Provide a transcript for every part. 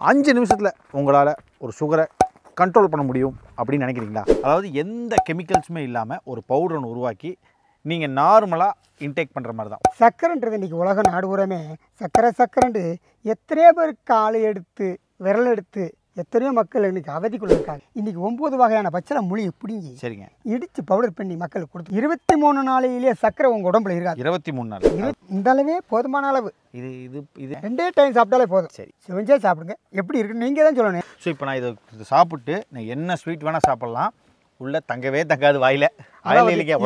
5 நிமிஷத்தில் உங்களால் ஒரு சுகரை கண்ட்ரோல் பண்ண முடியும் அப்படின்னு நினைக்கிறீங்களா? அதாவது எந்த கெமிக்கல்ஸுமே இல்லாமல் ஒரு பவுடர் ஒன்று உருவாக்கி நீங்கள் நார்மலாக இன்டேக் பண்ணுற மாதிரி தான். சக்கரைன்றது இன்றைக்கி உலக நாடு பூராமே சக்கரைண்டு எத்தனையோ பேருக்கு ஆளை எடுத்து விரல் எடுத்து எத்தனையோ மக்கள் இன்றைக்கி அவதிக்குள்ள இருக்காங்க. இன்றைக்கி 9 வகையான பச்சளை மூலிகை பிடிங்கி சரிங்க இடித்து பவுடர் பண்ணி மக்களுக்கு கொடுத்து 23 நாளையிலேயே சக்கரை உங்கள் உடம்புல இருக்காது. 23 நாள் இந்த அளவே போதுமான அளவு. இது இது இது 2 டைம் சாப்பிட்டாலே போதும். சரி, செஞ்சே சாப்பிடுங்க. எப்படி இருக்குன்னு நீங்கள் தான் சொல்லணும். ஸோ இப்போ நான் இதை சாப்பிட்டு நான் என்ன ஸ்வீட் வேணால் சாப்பிட்லாம், உள்ள தங்கவே தங்காது வாயில்.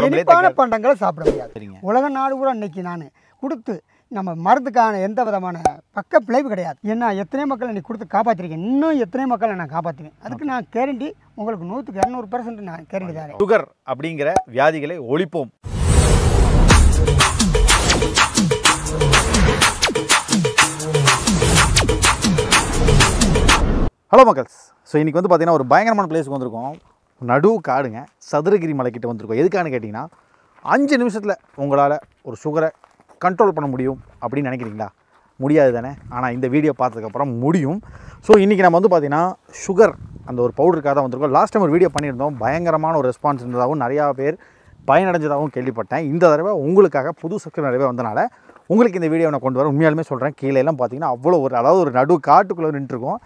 இனிப்பான பண்டங்களை சாப்பிட முடியாது. சரிங்க. உலக நாடு கூட இன்னைக்கு நான் கொடுத்து நம்ம மருந்துக்கான எந்த விதமான பக்க விளைவு கிடையாது. ஏன்னா எத்தனையோ மக்களை நீ கொடுத்து காப்பாற்றிருக்கேன், இன்னும் எத்தனையோ மக்களை நான் காப்பாற்றுவேன். அதுக்கு நான் கேரண்டி உங்களுக்கு 100க்கு 200% நான் கேரண்டி தரேன். சுகர் அப்படிங்கிற வியாதிகளை ஒழிப்போம். ஹலோ மக்கள்ஸ், ஸோ இன்றைக்கி வந்து பார்த்திங்கன்னா ஒரு பயங்கரமான பிளேஸுக்கு வந்திருக்கோம். நடு காடுங்க, சதுரகிரி மலைக்கிட்ட வந்திருக்கோம். எதுக்கானு கேட்டிங்கன்னா 5 நிமிஷத்தில் உங்களால் ஒரு சுகரை கண்ட்ரோல் பண்ண முடியும் அப்படின்னு நினைக்கிறீங்களா? முடியாது தானே. ஆனால் இந்த வீடியோ பார்த்ததுக்கப்புறம் முடியும். ஸோ இன்றைக்கி நம்ம வந்து பார்த்திங்கன்னா சுகர் அந்த ஒரு பவுடருக்காக தான் வந்திருக்கோம். லாஸ்ட் டைம் ஒரு வீடியோ பண்ணியிருந்தோம், பயங்கரமான ஒரு ரெஸ்பான்ஸ் இருந்ததாகவும் நிறையா பேர் பயனடைஞ்சதாகவும் கேள்விப்பட்டேன். இந்த தடவை உங்களுக்காக புது சக்கரை நிறைய வந்தனால உங்களுக்கு இந்த வீடியோ நான் கொண்டு வரேன். உண்மையாலுமே சொல்கிறேன், கீழே எல்லாம் பார்த்திங்கன்னா அவ்வளோ அதாவது ஒரு நடு காட்டுக்குள்ளே நின்றுருக்கோம்.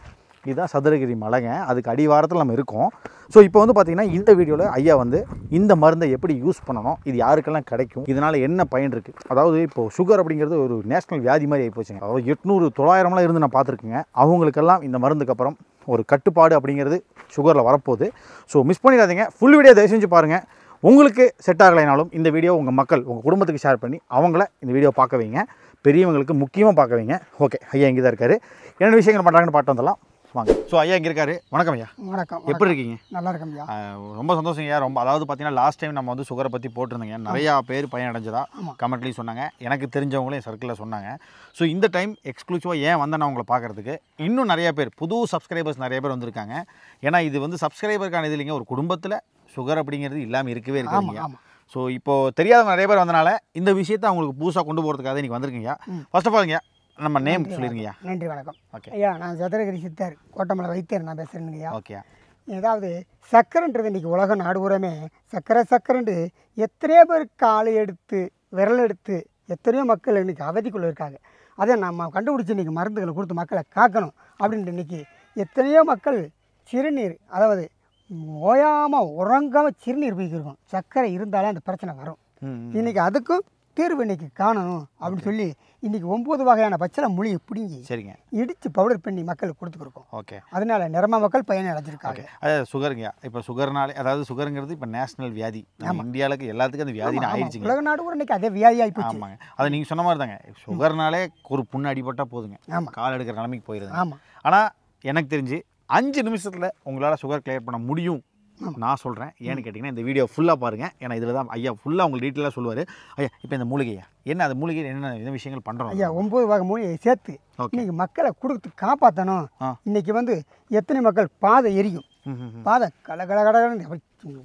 இதுதான் சதுரகிரி மலைங்க, அதுக்கு அடிவாரத்தில் நம்ம இருக்கோம். ஸோ இப்போ வந்து பார்த்திங்கன்னா இந்த வீடியோவில் ஐயா வந்து இந்த மருந்தை எப்படி யூஸ் பண்ணணும், இது யாருக்கெல்லாம் கிடைக்கும், இதனால் என்ன பயன் இருக்குது. அதாவது இப்போது சுகர் அப்படிங்கிறது ஒரு நேஷ்னல் வியாதி மாதிரி ஆகி போச்சுங்க. அதாவது 800 900 இருந்து நான் பார்த்துருக்கேங்க. அவங்களுக்கெல்லாம் இந்த மருந்துக்கு அப்புறம் ஒரு கட்டுப்பாடு அப்படிங்கிறது சுகரில் வரப்போகுது. ஸோ மிஸ் பண்ணிடாதீங்க, ஃபுல் வீடியோ தயவு செஞ்சு பாருங்கள். உங்களுக்கு செட் ஆகலைனாலும் இந்த வீடியோ உங்கள் மக்கள் உங்கள் குடும்பத்துக்கு ஷேர் பண்ணி அவங்கள இந்த வீடியோ பார்க்க வைங்க. பெரியவங்களுக்கு முக்கியமாக பார்க்க வைங்க. ஓகே, ஐயா இங்கே தான் இருக்கார். என்னென்ன விஷயங்கள் பண்ணுறாங்கன்னு பாட்டு வந்துடலாம் வாங்க. ஸோ ஐயா இங்கே இருக்காரு. வணக்கம் ஐயா. வணக்கம். எப்படி இருக்கீங்க? நல்லா இருக்கேன் ஐயா. ரொம்ப சந்தோஷம் ஐயா. ரொம்ப அதாவது பார்த்தீங்கன்னா லாஸ்ட் டைம் நம்ம வந்து சுகரை பற்றி போட்டிருந்தீங்க, நிறையா பேர் பயனடைஞ்சதா கமெண்ட்லேயும் சொன்னாங்க, எனக்கு தெரிஞ்சவங்களும் என் சர்க்கிளில் சொன்னாங்க. ஸோ இந்த டைம் எக்ஸ்க்ளூசிவாக ஏன் வந்தேன் நான் உங்களை பார்க்குறதுக்கு, இன்னும் நிறையா பேர் புது சப்ஸ்கிரைபர்ஸ் நிறைய பேர் வந்திருக்காங்க. ஏன்னா இது வந்து சப்ஸ்கிரைபருக்கான இது இல்லைங்க, ஒரு குடும்பத்தில் சுகர் அப்படிங்கிறது இல்லாமல் இருக்கவே இருக்காங்க. ஸோ இப்போது தெரியாதவங்க நிறைய பேர் வந்தனால இந்த விஷயத்தை அவங்களுக்கு புதுசாக கொண்டு போகிறதுக்காக இன்றைக்கி வந்திருக்கீங்க. ஃபர்ஸ்ட் ஆஃப் ஆல் நம்ம நேம் சொல்லிருங்கய்யா. நன்றி, வணக்கம். ஓகே ஐயா, நான் சதுரகிரி சித்தர் கோட்டமலை வைத்தியர் நான் பேசுகிறேங்கய்யா. ஓகே. ஏதாவது சக்கரைன்றது இன்றைக்கி உலக நாடு பூராமே சக்கரைண்டு எத்தனையோ பேருக்கு ஆளை எடுத்து விரல் எடுத்து எத்தனையோ மக்கள் இன்றைக்கி அவதிக்குள்ளே இருக்காங்க. அதை நம்ம கண்டுபிடிச்சி இன்றைக்கி மருந்துகளை கொடுத்து மக்களை காக்கணும் அப்படின்ட்டு இன்றைக்கி எத்தனையோ மக்கள் சிறுநீர், அதாவது ஓயாமல் உறங்காமல் சிறுநீர் போய்க்கிருக்கோம். சர்க்கரை இருந்தாலே அந்த பிரச்சனை வரும். இன்றைக்கி அதுக்கும் தீர்வு இன்றைக்கி காணணும் அப்படின்னு சொல்லி இன்றைக்கி 9 வகையான பச்சளை மூலிகை பிடிங்கி சரிங்க இடித்து பவுடர் பண்ணி மக்களுக்கு கொடுத்துருக்கோம். ஓகே. அதனால நிறமா மக்கள் பயன் அடைஞ்சிருக்காங்க. அதாவது சுகருங்க, இப்போ சுகர்னாலே அதாவது சுகருங்கிறது இப்போ நேஷனல் வியாதி, இந்தியாவுக்கு எல்லாத்துக்கும் அந்த வியாதி ஆயிடுச்சுங்க. உலக நாடு கூட இன்னைக்கு அதே வியாதி ஆகிப்போச்சு. ஆமாங்க, அதை நீங்கள் சொன்ன மாதிரி தாங்க. சுகர்னாலே ஒரு புண்ணு அடிபட்டால் போதுங்க, கால் எடுக்கிற நிலைமைக்கு போயிடுது. ஆமாம். ஆனால் எனக்கு தெரிஞ்சு 5 நிமிஷத்தில் உங்களால் சுகர் கிளியர் பண்ண முடியும் நான் சொல்கிறேன். ஏன்னு கேட்டிங்கன்னா இந்த வீடியோ ஃபுல்லாக பாருங்கள். ஏன்னா இதில் தான் ஐயா ஃபுல்லாக உங்களுக்கு டீட்டெயிலாக சொல்லுவார். ஐயா இப்போ இந்த மூலிகையா என்ன, அந்த மூலிகை என்ன விஷயங்கள் பண்ணுறோம் ஐயா, 9 வகை மூலிகையை சேர்த்து இன்னைக்கு மக்களை கொடுத்து காப்பாற்றணும். இன்னைக்கு வந்து எத்தனை மக்கள் பாதை எரியும், பாதை கடகடன்னு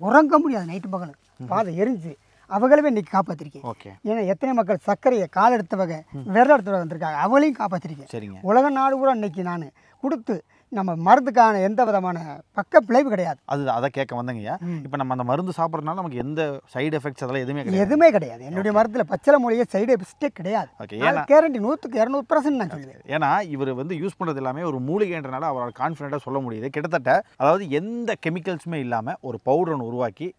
உறங்க முடியாது, நைட்டு பகல் பாதை எரிஞ்சு அவங்களவே இன்னைக்கு காப்பாற்றிருக்கேன். ஓகே. ஏன்னா எத்தனை மக்கள் சர்க்கரையை கால் எடுத்தவங்க விரல் எடுத்தவங்க வந்திருக்காங்க, அவங்களையும் காப்பாற்றிருக்கேன். சரிங்க. உலக நாடு கூட இன்னைக்கு நான் கொடுத்து நம்ம மருந்துக்கான எந்த விதமான பக்க விளைவு கிடையாது. அதை கேட்க வந்தங்கய்யா. இப்போ நம்ம அந்த மருந்து சாப்பிட்றதுனால நமக்கு எந்த சைடு எஃபெக்ட்ஸ் அதெல்லாம் எதுவுமே கிடையாது. என்னுடைய மருந்தில் பச்சளை மூலிகை சைடு எஃபெக்டே கிடையாது. கேரண்டி 100க்கு 200% நான் சொல்லுவேன். ஏன்னா இவர் வந்து யூஸ் பண்ணுறது எல்லாமே ஒரு மூலிகைன்றனால அவரால் கான்ஃபிடென்ட்டாக சொல்ல முடியுது. கிட்டத்தட்ட அதாவது எந்த கெமிக்கல்ஸுமே இல்லாமல் ஒரு பவுடர் ஒன்று உருவாக்கி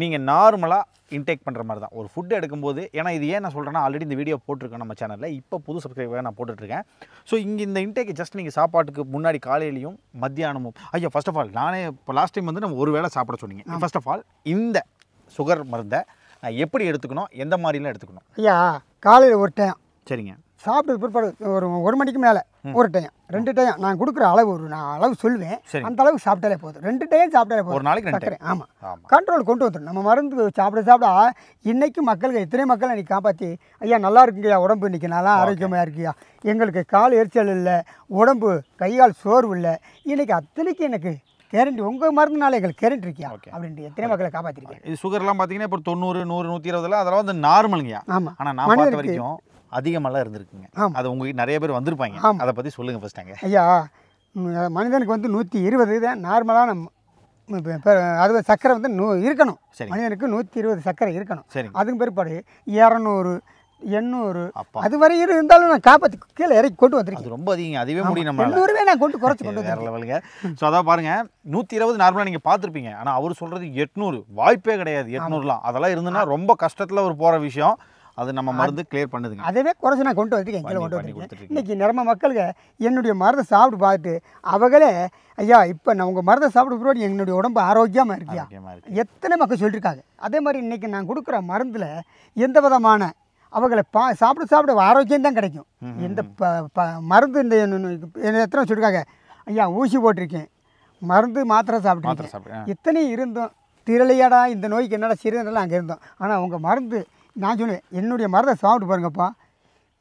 நீங்கள் நார்மலாக இன்டேக் பண்ணுற மாதிரி தான் ஒரு ஃபுட்டு எடுக்கும்போது. ஏன்னா இது ஏன் நான் சொல்கிறேன்னா, ஆல்ரெடி இந்த வீடியோ போட்டிருக்கேன் நம்ம சேனலில், இப்போ புது சப்ஸ்கிரைபராக நான் போட்டுட்ருக்கேன். ஸோ இங்கே இந்த இன்டேக் ஜஸ்ட் நீங்கள் சாப்பாட்டுக்கு முன்னாடி காலையிலையும் மத்தியானமும். ஐயா ஃபர்ஸ்ட் ஆஃப் ஆல் நானே இப்போ லாஸ்ட் டைம் வந்து நம்ம ஒரு வேளை சாப்பிட சொன்னீங்க. ஃபர்ஸ்ட் ஆஃப் ஆல் இந்த சுகர் மருந்தை நான் எப்படி எடுத்துக்கணும், எந்த மாதிரிலாம் எடுத்துக்கணும்? ஐயா, காலையில் ஒரு டைம். சரிங்க. சாப்பிட்டு பிற்பாடு ஒரு மணிக்கு மேலே ஒரு டைம், 2 டைம் நான் கொடுக்குற அளவு நான் அளவு சொல்லுவேன். அந்த அளவுக்கு சாப்பிட்டாலே போதும். 2 டைம் சாப்பிட்டாலே போதும். ஒரு நாளைக்கு 2 டைம். ஆமாம், கண்ட்ரோல் கொண்டு வந்துடும். நம்ம மருந்து சாப்பிட இன்றைக்கி மக்களுக்கு எத்தனை மக்களை இன்றைக்கி காப்பாற்றி, ஐயா நல்லா இருக்குங்கய்யா, உடம்பு இன்றைக்கி நல்லா ஆரோக்கியமாக இருக்குயா, எங்களுக்கு கால் எரிச்சல் இல்லை, உடம்பு கையால் சோர்வு இல்லை, இன்றைக்கி அத்தனைக்கு எனக்கு கேரண்டி உங்கள் மருந்துனால எங்களுக்கு கேரண்டி இருக்கியா அப்படின்ட்டு எத்தனை மக்களை காப்பாற்றிருக்கேன். இது சுகர்லாம் பார்த்தீங்கன்னா இப்போ 90 100 120 அதெல்லாம் வந்து நார்மலுங்கய்யா. ஆமாம். ஆனால் நான் பார்த்த வரைக்கும் அதிகமெல்லாம் இருந்திருக்குங்க. அது உங்ககிட்ட நிறைய பேர் வந்திருப்பாங்க, அதை பற்றி சொல்லுங்கள் ஃபர்ஸ்ட். ஐயா, மனிதனுக்கு வந்து 120 தான் நார்மலான அது சர்க்கரை வந்து இருக்கணும். சரி. மனிதனுக்கு 120 சர்க்கரை இருக்கணும். சரிங்க. அதுக்கு பிற்பாடு 200 800 அது வரை இருந்தாலும் நான் காப்பாற்றி கீழே இறக்கி கொண்டு வந்திருக்கேன். அது ரொம்ப அதிகங்க. அதுவே முடியும் நம்ம 800 நான் குறைச்சி கொண்டு வேற லெவலுங்க. ஸோ அதான் பாருங்க 120 நார்மலாக நீங்கள் பார்த்துருப்பீங்க. ஆனால் அவர் சொல்கிறது 800 வாய்ப்பே கிடையாது. 800லாம் அதெல்லாம் இருந்துன்னா ரொம்ப கஷ்டத்தில் ஒரு போகிற விஷயம். அது நம்ம மருந்து கிளியர் பண்ணுதுங்க. அதவே குறைச்சி நான் கொண்டு வந்திருக்கேன், கீழே கொண்டு வந்திருக்கேன். இன்றைக்கி நிறைய மக்களுக்கு என்னுடைய மருந்தை சாப்பிட்டு பார்த்துட்டு அவங்களே ஐயா இப்போ நான் உங்கள் மருந்தை சாப்பிட்டு பிறகு என்னுடைய உடம்பு ஆரோக்கியமாக இருக்கியா எத்தனை மக்கள் சொல்லியிருக்காங்க. அதே மாதிரி இன்றைக்கி நான் கொடுக்குற மருந்தில் எந்த விதமான அவங்களை சாப்பிட ஆரோக்கியம் தான் கிடைக்கும். இந்த மருந்து இந்த எத்தனை சொல்லியிருக்காங்க ஐயா ஊசி போட்டிருக்கேன், மருந்து மாத்திரை சாப்பிட்ருக்கேன், எத்தனை இருந்தோம் திரளையாடா இந்த நோய்க்கு என்னடா சிறுதெல்லாம் அங்கே இருந்தோம். ஆனால் உங்கள் மருந்து நான் சொல்லுவேன் என்னுடைய மருந்தை சாப்பிட்டு பாருங்கப்பா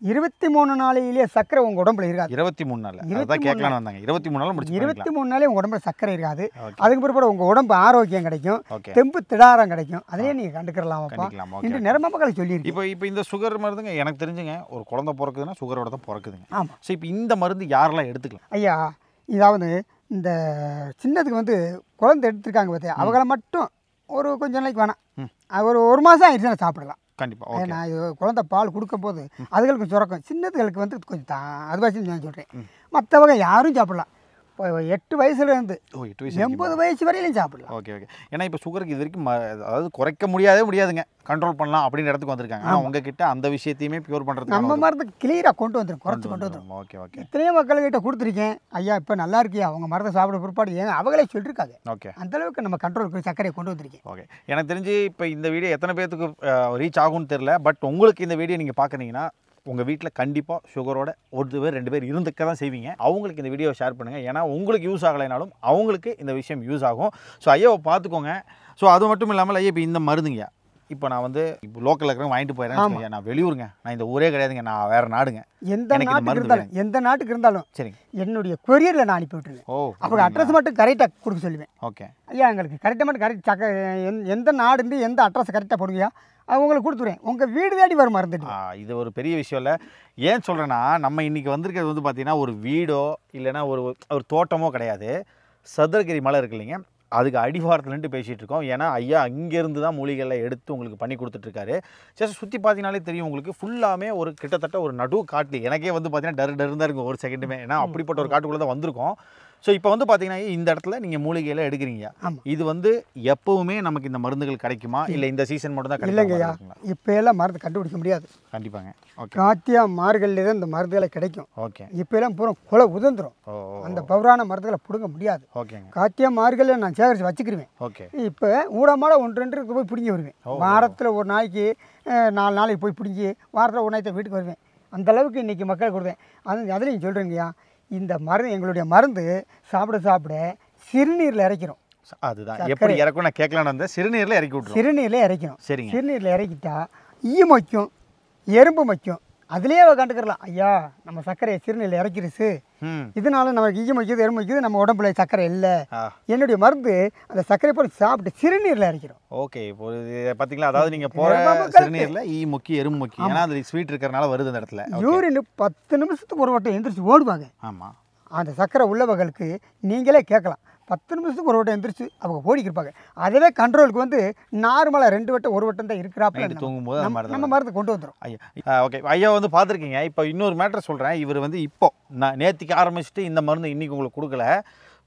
23 நாளையிலேயே சர்க்கரை உங்கள் உடம்புல இருக்காது. 23 நாள் அதான் கேட்கலான்னு வந்தாங்க. 23 நாள் முடிச்சு 23 நாளே உங்கள் உடம்புல சர்க்கரை இருக்காது. அதுக்கு பிற்பாடு உங்கள் உடம்பு ஆரோக்கியம் கிடைக்கும், தெம்பு திடாரம் கிடைக்கும். அதிலே நீங்கள் கண்டுக்கலாமாப்பா என்று நிறைய மக்கள் சொல்லியிருக்கு. இப்போ இந்த சுகர் மருந்துங்க எனக்கு தெரிஞ்சுங்க ஒரு குழந்தை பிறக்குதுன்னா சுகரோட தான் பிறக்குதுங்க. ஆமாம். ஸோ இப்போ இந்த மருந்து யாரெல்லாம் எடுத்துக்கலாம் ஐயா? இதாவது இந்த சின்னதுக்கு வந்து குழந்தை எடுத்துருக்காங்க பார்த்தியா, அவங்கள மட்டும் ஒரு கொஞ்சம் நாளைக்கு வேணாம், ஒரு மாதம் ஆயிடுச்சுன்னா சாப்பிடலாம். கண்டிப்பாக. நான் இது குழந்தை பால் கொடுக்கும் போது அதுகளுக்கு சுரக்கும், சின்னதுகளுக்கு வந்து கொஞ்சம் அதுவாசி நான் சொல்கிறேன். மற்றவங்க யாரும் சாப்பிடலாம். இப்போ 8 வயசுலேருந்து 80 வயசு வரையிலும் சாப்பிடலாம். ஓகே. ஏன்னா இப்போ சுகருக்கு இது வரைக்கும் அதாவது குறைக்க முடியாதுங்க, கண்ட்ரோல் பண்ணலாம் அப்படின்ற இடத்துக்கு வந்திருக்காங்க. ஆனால் உங்ககிட்ட அந்த விஷயத்தையுமே பியூர் பண்ணுறது நம்ம மருந்து கிளியராக கொண்டு வந்துடும், குறைச்சி கொண்டு வந்துடும். ஓகே. எத்தனையோ மக்கள்கிட்ட கொடுத்துருக்கேன் ஐயா இப்போ நல்லா இருக்கியா அவங்க மருந்தை சாப்பிட பிற்பாடு ஏன் அவங்களே சொல்லியிருக்காங்க. ஓகே. அந்தளவுக்கு நம்ம கண்ட்ரோல் சர்க்கரையை கொண்டு வந்திருக்கேன். ஓகே. எனக்கு தெரிஞ்சு இப்போ இந்த வீடியோ எத்தனை பேர்த்துக்கு ரீச் ஆகும்னு தெரியல. பட் உங்களுக்கு இந்த வீடியோ நீங்கள் பார்க்குறீங்கன்னா உங்கள் வீட்டில் கண்டிப்பாக சுகரோட 1 பேர் 2 பேர் இருந்துக்க தான் செய்வீங்க. அவங்களுக்கு இந்த வீடியோவை ஷேர் பண்ணுங்கள். ஏன்னா உங்களுக்கு யூஸ் ஆகலைனாலும் அவங்களுக்கு இந்த விஷயம் யூஸ் ஆகும். ஸோ ஐயாவை பார்த்துக்கோங்க. ஸோ அது மட்டும் இல்லாமல் ஐயா இப்போ இந்த மருந்துங்க இப்போ நான் வந்து இப்போ லோக்கலில் இருக்கிறவங்க வாங்கிட்டு போயிடுறேன். நான் வெளியூருங்க, நான் இந்த ஊரே கிடையாதுங்க, நான் வேறு நாடுங்க. எந்த நாட்டுக்கு இருந்தாலும் சரி என்னுடைய கொரியரில் நான் அனுப்பி விட்டுருவேன். அப்போ அட்ரஸ் மட்டும் கரெக்டாக கொடுக்க சொல்லுவேன். ஓகே ஐயா எங்களுக்கு கரெக்டாக மட்டும் கரெக்ட் எந்த நாடுந்து எந்த அட்ரஸ் கரெக்டாக போடுங்கயா உங்களுக்கு கொடுத்துருவேன், உங்கள் வீடு தேடி வரும் மருந்து. இது ஒரு பெரிய விஷயம் இல்லை. ஏன் சொல்கிறேன்னா நம்ம இன்றைக்கி வந்திருக்கிறது வந்து பார்த்திங்கன்னா ஒரு வீடோ இல்லைன்னா ஒரு தோட்டமோ கிடையாது. சதுரகிரி மலை இருக்கு இல்லைங்க, அதுக்கு அடிவாரத்துலன்ட்டு பேசிகிட்டு இருக்கோம். ஏன்னா ஐயா அங்கேருந்து தான் மூலிகைகளை எடுத்து உங்களுக்கு பண்ணி கொடுத்துட்ருக்காரு. சரி சுற்றி பார்த்தீங்கனாலே தெரியும் உங்களுக்கு ஃபுல்லாமே ஒரு கிட்டத்தட்ட ஒரு நடு காட்டு. எனக்கே வந்து பார்த்தீங்கன்னா டரு தான் இருக்கும் ஒரு செகண்டுமே. ஏன்னா அப்படிப்பட்ட ஒரு காட்டுக்குள்ளே தான் வந்திருக்கோம். ஸோ இப்போ வந்து பார்த்தீங்கன்னா இந்த இடத்துல நீங்கள் மூலிகையில் எடுக்கிறீங்க. இது வந்து எப்போவுமே நமக்கு இந்த மருந்துகள் கிடைக்குமா இல்லை இந்த சீசன் மட்டும் தான் இல்லைங்கய்யா? இப்போ எல்லாம் மருந்து கண்டுபிடிக்க முடியாது. கண்டிப்பாங்க. ஓகே. காத்தியா மார்கழியில் தான் இந்த மருந்துகளை கிடைக்கும். ஓகே. இப்போ எல்லாம் பூரா குலை உதிர்ந்துடும். அந்த பௌரான மருந்துகளை பிடுங்க முடியாது. ஓகேங்க. காத்தியா மார்கழியில் நான் சேகரித்து வச்சுக்கிருவேன். ஓகே. இப்போ ஊடமாட 1-2 போய் பிடிங்கி வருவேன். வாரத்தில் ஒரு நாளைக்கு 4 நாளைக்கு போய் பிடிங்கி வாரத்தில் ஒரு நாளைக்கு வீட்டுக்கு வருவேன். அந்தளவுக்கு இன்றைக்கி மக்கள் கொடுத்தேன். அதுலேயும் சொல்கிறேங்கய்யா இந்த மருந்து எங்களுடைய மருந்து சாப்பிட சிறுநீரில் இறக்கிறோம். அதுதான் எப்படி இறக்கும் நான் கேட்கலான்னு வந்தேன். சிறுநீரில் இறக்கி விட்டுரும். சிறுநீரில் இறக்கணும். சரிங்க. சிறுநீரில் இறக்கிட்டா ஈ மொய்க்கும், எறும்பு மொய்க்கும். அதுலேயே கண்டுக்கலாம் ஐயா நம்ம சர்க்கரையை சிறுநீரில் இறக்கிருச்சு, இதனால நமக்கு ஈ மொய்க்குது எறும்பு மொய்க்குது, நம்ம உடம்புல சர்க்கரை இல்லை. என்னுடைய மருந்து அந்த சர்க்கரை போட்டு சாப்பிட்டு சிறுநீரில் இறக்கிறோம். ஓகே. இப்போ பார்த்தீங்களா, அதாவது நீங்கள் போகிற சிறுநீரில் ஈ மொக்கி எறும்பு மொக்கி, ஏன்னா அது ஸ்வீட் இருக்கிறனால வருது அந்த இடத்துல. யூரின் 10 நிமிஷத்துக்கு ஒரு வட்டம் எந்திரிச்சு ஓடுவாங்க. ஆமாம். அந்த சர்க்கரை உள்ளவர்களுக்கு நீங்களே கேட்கலாம், 10 நிமிஷத்துக்கு ஒரு வட்டம் எந்திரிச்சு அவங்க ஓடிக்கிருப்பாங்க. அதுவே கண்ட்ரோலுக்கு வந்து நார்மலாக 2 வட்டம் 1 வட்டம் தான் இருக்கிறாப்ப தூங்கும்போது நம்ம மருந்து கொண்டு வந்துடும். ஐயா ஓகே. ஐயா வந்து பார்த்துருக்கீங்க. இப்போ இன்னொரு மேட்டர் சொல்கிறேன். இவர் வந்து இப்போ நான் நேற்றுக்கு ஆரம்பிச்சுட்டு இந்த மருந்து இன்றைக்கி உங்களுக்கு கொடுக்கல.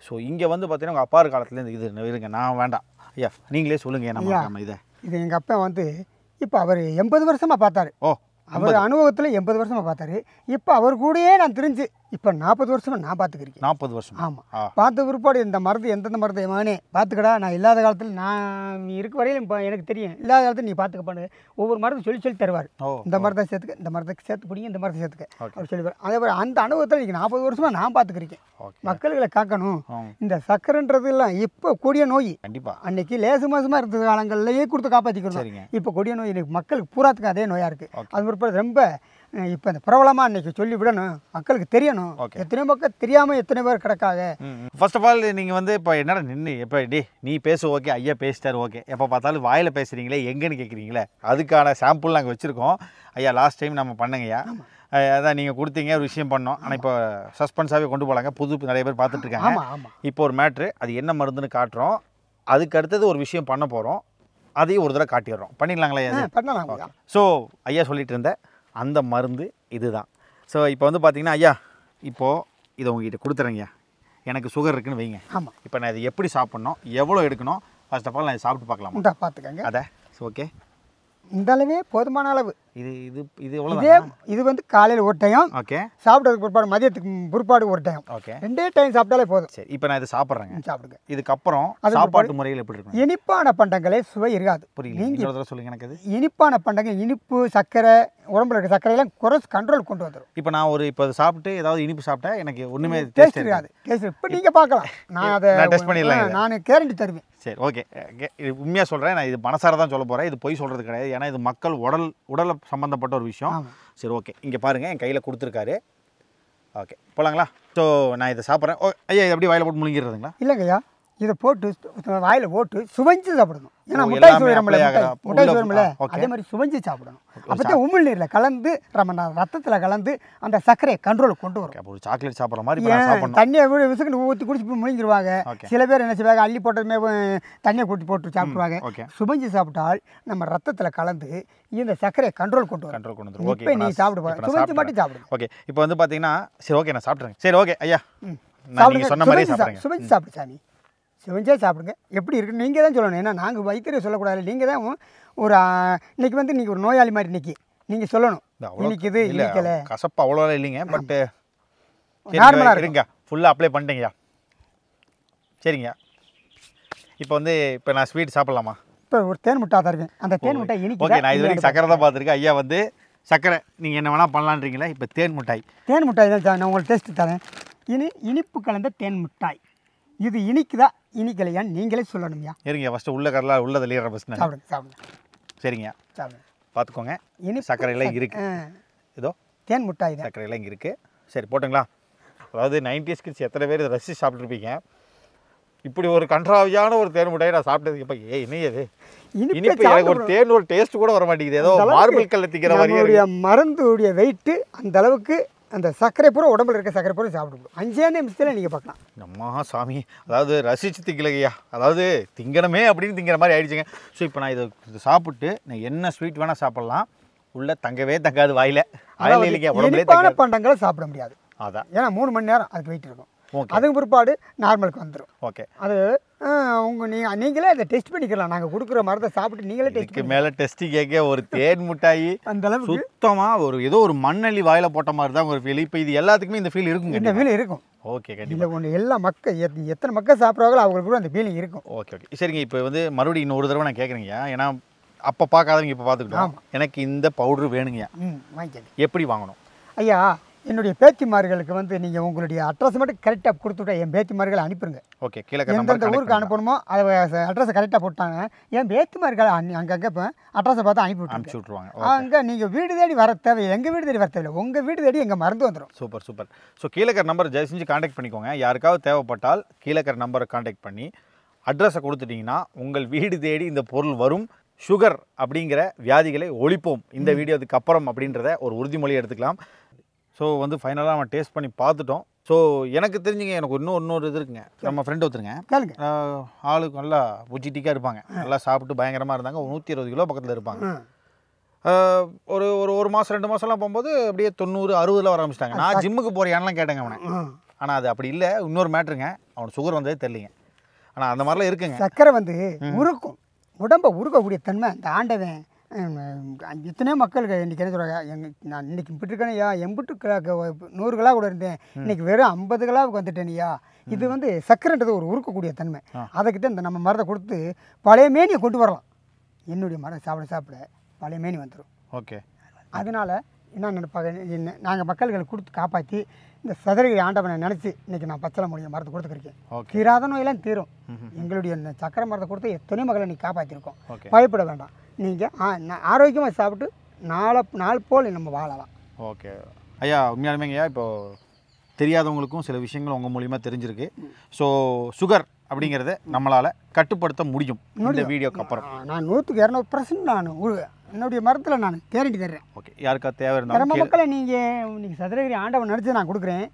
ஸோ இங்கே வந்து பார்த்தீங்கன்னா உங்கள் அப்பாரு காலத்துலேருந்து இது இருங்க, நான் வேண்டாம் ஐயா நீங்களே சொல்லுங்கள். நம்ம இது எங்கள் அப்பா வந்து இப்போ அவர் 80 வருஷமாக பார்த்தாரு. அவர் அனுபவத்தில் 80 வருஷமாக பார்த்தாரு. இப்போ அவர் கூடயே நான் தெரிஞ்சு இப்போ 40 வருஷமாக நான் பார்த்துக்கிறேன். 40 வருஷம். ஆமாம். பார்த்த பிற்பாடு இந்த மருந்து எந்தெந்த மருந்து மகனே பார்த்துக்கடா, நான் இல்லாத காலத்தில் நான் இருக்க வரையிலும் இப்போ எனக்கு தெரியும், இல்லாத காலத்தில் நீ பார்த்துக்க பண்ணு, ஒவ்வொரு மருந்து சொல்லி தருவார். இந்த மருந்தை சேர்த்துக்க, இந்த மருந்தை சேர்த்து பிடிங்க, இந்த மருந்தை சேர்த்துக்க அவர் சொல்லிடுவார். அதே மாதிரி அந்த அனுபவத்தில் இன்றைக்கி 40 வருஷமாக நான் பார்த்துக்கிறேன். மக்கள்களை காக்கணும். இந்த சக்கரைன்றதுலாம் இப்போ கொடிய நோய். கண்டிப்பாக அன்னைக்கு லேசு மாசமாக இருந்த காலங்கள்லேயே கொடுத்து காப்பாற்றிக்கிறோம். இப்போ கொடிய நோய் இன்னைக்கு மக்களுக்கு பூராத்துக்கு அதே நோயாக இருக்குது. அது பிற்பாடு ரொம்ப இப்போ இந்த பிரபலமாக இன்றைக்கி சொல்லி விடணும், மக்களுக்கு தெரியணும். எத்தனை மக்கள் தெரியாமல் எத்தனை பேர் கிடக்காங்க. ஃபர்ஸ்ட் ஆஃப் ஆல் நீங்கள் வந்து இப்போ என்னடா நின்று எப்போ நீ பேசு ஓகே, ஐயா பேசிட்டார் ஓகே, எப்போ பார்த்தாலும் வாயில் பேசுகிறீங்களே எங்கேன்னு கேட்குறீங்களே, அதுக்கான சாம்பிள் நாங்கள் வச்சுருக்கோம். ஐயா லாஸ்ட் டைம் நம்ம பண்ணுங்கய்யா. அதான் நீங்கள் கொடுத்தீங்க ஒரு விஷயம் பண்ணோம். ஆனால் இப்போ சஸ்பென்ஸாகவே கொண்டு போகலாங்க. புது நிறைய பேர் பார்த்துட்டு இருக்காங்க. ஆமாம் ஆமாம். இப்போ ஒரு மேட்ரு, அது என்ன மருந்துன்னு காட்டுறோம். அதுக்கு அடுத்தது ஒரு விஷயம் பண்ண போகிறோம். அதையும் ஒரு தடவை காட்டிடுறோம். பண்ணிடலாங்களா ஐயா? பண்ணலாம். ஸோ ஐயா சொல்லிட்டு இருந்த அந்த மருந்து இதுதான். ஸோ இப்போ வந்து பார்த்தீங்கன்னா ஐயா, இப்போது இதை உங்ககிட்ட கொடுத்துறேங்கய்யா. எனக்கு சுகர் இருக்குன்னு வைங்க. ஆமாம். இப்போ நான் இதை எப்படி சாப்பிட்ணும், எவ்வளோ எடுக்கணும், ஃபர்ஸ்ட் ஆஃப் ஆல் நான் சாப்பிட்டு பார்க்கலாம். உண்டா பார்த்துக்கங்க. அதை ஓகே, இந்த அளவே போதுமான அளவு. இது இது இது எவ்வளோ? இது வந்து காலையில் ஒரு டைம், ஓகே. சாப்பிட்றதுக்கு பிற்பாடு மதியத்துக்கு பிற்பாடு ஒரு டைம். ஓகே, 2 டைம் சாப்பிட்டாலே போதும். சரி. இப்போ நான் இதை சாப்பிட்றேங்க. சாப்பிடுங்க. இதுக்கப்புறம் சாப்பாட்டு முறையில் எப்படி இருக்கும்? இனிப்பான பண்டங்களே சுவை இருக்காது. புரியல, நீங்கள் இன்னொரு தடவை சொல்லுங்க எனக்கு. அது இனிப்பான பண்டங்கள், இனிப்பு சர்க்கரை, உடம்புல இருக்க சர்க்கரையெல்லாம் குறைச்சி கண்ட்ரோல் கொண்டு வந்துடும். இப்போ நான் இப்போ சாப்பிட்டு ஏதாவது இனிப்பு சாப்பிட்டா எனக்கு ஒன்றுமே டேஸ்ட் இருக்காது. டேஸ்ட் இப்போ நீங்கள் பார்க்கலாம். நான் அதை டெஸ்ட் பண்ணிடலாம். நான் கேரண்டி தருவேன். சரி, ஓகே. இது உண்மையாக சொல்கிறேன். நான் இது மனசார தான் சொல்ல போகிறேன். இது பொய் சொல்கிறது கிடையாது. ஏன்னா இது மக்கள் உடலை சம்மந்தப்பட்ட ஒரு விஷயம். சரி, ஓகே. இங்கே பாருங்கள், என் கையில் கொடுத்துருக்காரு. ஓகே, போகலாங்களா? ஸோ நான் இதை சாப்பிட்றேன். ஓ ஐயா, இது எப்படி வாயில் போட்டு முழுங்கிடுறதுங்களா? இல்லைங்கய்யா, இதை போட்டு வாயில் போட்டு சுவைஞ்சு சாப்பிடணும். ஏன்னா ஓ, முட்டாய் எல்லாமே சுவைரமில்ல, apply ஆகுற- முட்டாய் சுவைரமில்ல, ஓகே. அதே மாதிரி சுவைஞ்சு சாப்பிடணும். அப்போ தான் உமிழ் நீரில் கலந்து நம்ம ரத்தத்தில் கலந்து அந்த சர்க்கரையை கண்ட்ரோல் கொண்டு வரும். அப்போ ஒரு சாக்லேட் சாப்பிட்ற மாதிரி இப்போ நான் சாப்பிடணும். தண்ணியை விசுக்கு ஊற்றி குடிச்சு முழுங்கிடுவாங்க. ஓகே. சில பேர் என்ன செய்வாங்க, அள்ளி போட்டதுமே தண்ணியை கூட்டி போட்டு சாப்பிடுவாங்க. ஓகே. சுவைஞ்சு சாப்பிட்டால் நம்ம ரத்தத்தில் கலந்து இந்த சர்க்கரையை கண்ட்ரோல் கொண்டு வரும். கண்ட்ரோல் கொண்டு வந்துடும். ஓகே, இப்போ நீ சாப்பிடுவா, சுவைஞ்சு மட்டும் சாப்பிடுங்க. ஓகே. இப்போ வந்து பார்த்தீங்கன்னா, சரி ஓகே, நான் சாப்பிட்றேன். சரி, ஓகே ஐயா, நான் நீங்கள் சொன்ன மாதிரி சாப்பிட்றேன். சுவைஞ்சு சாப்பிடு சாமி, சுவைஞ்சே சாப்பிடுங்க. எப்படி இருக்குன்னு நீங்கள் தான் சொல்லணும். ஏன்னா நாங்கள் வைத்தியரை சொல்லக்கூடாது. நீங்கள் தான் ஒரு இன்னைக்கு வந்து நீங்கள் ஒரு நோயாளி மாதிரி இன்னைக்கு நீங்கள் சொல்லணும். இன்னைக்கு இது இனிக்கலை, கசப்பு அவ்வளோ இல்லைங்க, பட் நார்மலாக இருங்க. ஃபுல்லாக அப்ளை பண்ணிட்டேங்கய்யா. சரிங்க. இப்போ வந்து இப்போ நான் ஸ்வீட் சாப்பிட்லாமா? இப்போ ஒரு தேன் முட்டாய் தருவேன். அந்த தேன் முட்டாய் இனிக்கு. ஓகே, நான் இது வரைக்கும் சக்கரை தான் பார்த்துருக்கேன். ஐயா வந்து சக்கரை நீங்கள் என்ன வேணால் பண்ணலான்றீங்களா? இப்போ தேன் மிட்டாய். தேன் முட்டாய் தான் நான் உங்களுக்கு டேஸ்ட்டு தரேன். இனிப்பு கலந்த தேன் மிட்டாய். இது இனிக்குதா இனிக்கலையான்னு நீங்களே சொல்லணும்யா. சரிங்க, ஃபஸ்ட்டு உள்ள கடலாம் உள்ள தள்ளிடுற ஃபஸ்ட்டு. சாப்பிடுங்க சாப்பிடுங்க. சரிங்க, சாப்பிடுங்க. பார்த்துக்கோங்க. இனிப்பு சர்க்கரையெல்லாம் இருக்குது. இதோ தேன் மிட்டாய் தான். சர்க்கரையெல்லாம் இங்கே இருக்குது. சரி, போட்டுங்களா? அதாவது 90s கிட்ஸ் எத்தனை பேர் இதை ரசித்து சாப்பிட்ருப்பீங்க. இப்படி ஒரு கன்றாவியான ஒரு தேன் மிட்டாய் நான் சாப்பிட்டதுக்கு இப்போ என்னையது இனிப்பு, எனக்கு ஒரு தேன் ஒரு டேஸ்ட் கூட வர மாட்டேங்குது. ஏதோ மார்பிள் கல்ல திக்கிற மாதிரி. மருந்துடைய வெயிட்டு அந்த அளவுக்கு, அந்த சர்க்கரை பூரா உடம்புல இருக்க சர்க்கரை பூரா சாப்பிடுவோம். 5 நிமிஷத்தில் நீங்கள் பார்க்கலாம். அம்மா சாமி, அதாவது ரசித்து திங்கலையா, அதாவது திங்கணுமே அப்படின்னு திங்கிற மாதிரி ஆயிடுச்சுங்க. ஸோ இப்போ நான் இதை சாப்பிட்டு நான் என்ன ஸ்வீட் வேணால் சாப்பிட்லாம், உள்ள தங்கவே தங்காது வாயில். இல்லைங்க, உடம்புலே இனிப்பான பண்டங்களை சாப்பிட முடியாது. அதான், ஏன்னா 3 மணி நேரம் அதுக்கு வெயிட் இருக்கும். ஓகே. அதுக்கு பிற்பாடு நார்மலுக்கு வந்துடும். ஓகே. அது நீங்களே அதை டெஸ்ட் பண்ணிக்கலாம். நாங்கள் கொடுக்குற மருந்தை சாப்பிட்டு நீங்களே டெஸ்ட் இதுக்கு மேலே டெஸ்ட்டு கேட்க ஒரு தேன் மிட்டாய் அந்த அளவுக்கு சுத்தமாக ஒரு ஏதோ ஒரு மண்ணள்ளி வாயில் போட்ட மாதிரி தான் ஒரு ஃபீல். இப்போ இது எல்லாத்துக்குமே இந்த ஃபீல் இருக்குங்க. இந்த ஃபீல் இருக்கும். ஓகே, கண்டிப்பாக. இல்லை ஒன்று எல்லா மக்கள் எத்தனை மக்கள் சாப்பிட்றாங்களோ அவங்களுக்கு கூட அந்த ஃபீலிங் இருக்கும். ஓகே ஓகே, சரிங்க. இப்போ வந்து மறுபடியும் இன்னொரு தடவை நான் கேட்குறீங்க, ஏன்னா அப்போ பார்க்காதவங்க இப்போ பார்த்துக்கிட்டோம். எனக்கு இந்த பவுட்ரு வேணுங்க. வாங்கிக்கங்க. எப்படி வாங்கணும் ஐயா? என்னுடைய பேத்திமார்களுக்கு வந்து நீங்கள் உங்களுடைய அட்ரஸ் மட்டும் கரெக்டாக கொடுத்துட்டா என் பேத்திமார்களை அனுப்பிடுங்க. ஓகே, கீழே எந்தெந்த ஊருக்கு அனுப்பணுமோ அதை அட்ரஸை கரெக்டாக போட்டாங்க. என் பேத்திமார்களை அங்கங்கே இப்போ அட்ரஸை பார்த்து அனுப்பி விட்ருவாங்க. அங்கே நீங்கள் வீடு தேடி வர தேவையில்லை, எங்கள் வீடு தேடி வர தேவையில்லை, உங்கள் வீடு தேடி எங்கள் மருந்து வந்துடும். Super super. ஸோ கீழே நம்பர் தயவு செஞ்சு காண்டாக்ட் பண்ணிக்கோங்க. யாருக்காவது தேவைப்பட்டால் கீழே நம்பரை காண்டாக்ட் பண்ணி அட்ரஸை கொடுத்துட்டிங்கன்னா உங்கள் வீடு தேடி இந்த பொருள் வரும். சுகர் அப்படிங்கிற வியாதிகளை ஒழிப்போம் இந்த வீடியோதுக்கு அப்புறம் அப்படின்றத ஒரு உறுதிமொழி எடுத்துக்கலாம். ஸோ வந்து ஃபைனலாக நம்ம டேஸ்ட் பண்ணி பார்த்துட்டோம். ஸோ எனக்கு தெரிஞ்சுங்க, எனக்கு இன்னொரு இது இருக்குங்க. நம்ம ஃப்ரெண்டு ஒருத்தருங்க, கேளுங்க. ஆளுக்கு நல்லா புஜிட்டிக்காக இருப்பாங்க, நல்லா சாப்பிட்டு பயங்கரமாக இருந்தாங்க. 120 கிலோ பக்கத்தில் இருப்பாங்க. ஒரு மாதம் 2 மாதம்லாம் போகும்போது அப்படியே 90, 60 வர ஆரம்பிச்சிட்டாங்க. நான் ஜிம்முக்கு போகிறியான்லாம் கேட்டேங்க அவனை. ஆனால் அது அப்படி இல்லை. இன்னொரு மேட்ருங்க, அவனுக்கு சுகர் வந்ததே தெரியலிங்க. ஆனால் அந்த மாதிரிலாம் இருக்குங்க. சர்க்கரை வந்து உருக்கும், உடம்பை உருக்கக்கூடிய தன்மை அந்த ஆண்டவன். எத்தனையோ மக்களுக்கு இன்றைக்கி என்ன சொல்கிறாங்க, நான் இன்றைக்கி இப்படிருக்கேனையா, 80 கிலோ 100 கிலோ கூட இருந்தேன், இன்றைக்கி வெறும் 50 கிலோவுக்கு வந்துட்டேனையா. இது வந்து சர்க்கரைன்றது ஒரு உருக்கக்கூடிய தன்மை. அதுக்கிட்ட இந்த நம்ம மருந்தை கொடுத்து பழைய மேனியை கொண்டு வரலாம். என்னுடைய மருந்து சாப்பிட பழைய மேனி வந்துடும். ஓகே. அதனால் என்ன நினைப்பாங்க, நாங்கள் மக்கள்களுக்கு கொடுத்து காப்பாற்றி இந்த சதுரகிரி ஆண்டவனை நினச்சி இன்றைக்கி நான் பச்சளை மொழியை மருந்து கொடுத்துருக்கேன். தீராத நோயெல்லாம் தீரும். எங்களுடைய சக்கரை மருந்தை கொடுத்து எத்தனையோ மக்களை நீ காப்பாற்றிருக்கோம். பயப்பட வேண்டாம். நீங்கள் ஆரோக்கியமாக சாப்பிட்டு நாள் போல் நம்ம வாழலாம். ஓகே ஐயா, உண்மையாலுமேங்கய்யா இப்போது தெரியாதவங்களுக்கும் சில விஷயங்கள் உங்கள் மூலிமா தெரிஞ்சிருக்கு. ஸோ சுகர் அப்படிங்கிறத நம்மளால் கட்டுப்படுத்த முடியும் இந்த வீடியோக்கு அப்புறம். நான் 100% 200% என்னுடைய மரத்தில் நான் கேரண்டி தர்றேன். ஓகே, யாருக்கா தேவை நம்ம இருந்தாலும் மக்களை நீங்கள் இன்றைக்கி சதுரகிரி ஆண்டவன் நினச்சி நான் கொடுக்குறேன்.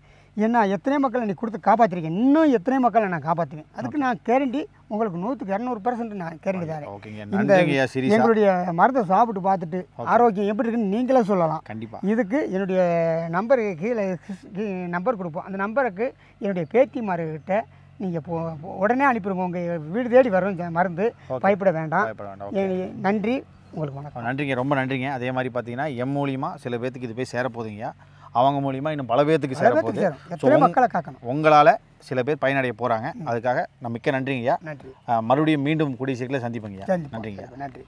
ஏன்னா எத்தனை மக்களை நீ கொடுத்து காப்பாற்றிருக்கேன், இன்னும் எத்தனை மக்களை நான் காப்பாற்றுவேன். அதுக்கு நான் கேரண்டி உங்களுக்கு 100% நான் கேரண்டி தரேன். ஓகேங்க, இந்த நன்றிங்கய்யா சீரியஸா. எங்களுடைய மரத்தை சாப்பிட்டு பார்த்துட்டு ஆரோக்கியம் எப்படி இருக்குன்னு நீங்களே சொல்லலாம். கண்டிப்பாக இதுக்கு என்னுடைய நம்பருக்கு கீழே நம்பர் கொடுப்போம். அந்த நம்பருக்கு என்னுடைய பேத்திமார்கிட்ட நீங்கள் உடனே அனுப்பிடுங்க. உங்கள் வீடு தேடி வரும் இந்த மருந்து. பயப்பட வேண்டாம். பயப்பட வேண்டாம். நன்றி, உங்களுக்கு வணக்கம். நன்றிங்க, ரொம்ப நன்றிங்க. அதே மாதிரி பார்த்தீங்கன்னா எம் மூலியமா சில பேர்த்துக்கு இது போய் சேரப்போகுதுங்க. அவங்க மூலியமாக இன்னும் பல பேர்த்துக்கு சேரப்போகுது. எத்தனை மக்களை காக்கணும். உங்களால் சில பேர் பயனடைய போகிறாங்க. அதுக்காக நான் மிக்க நன்றிங்கய்யா. நன்றி. மறுபடியும் மீண்டும் கூடிய சீக்கிரம் சந்திப்பேங்கய்யா. நன்றிங்க. நன்றி.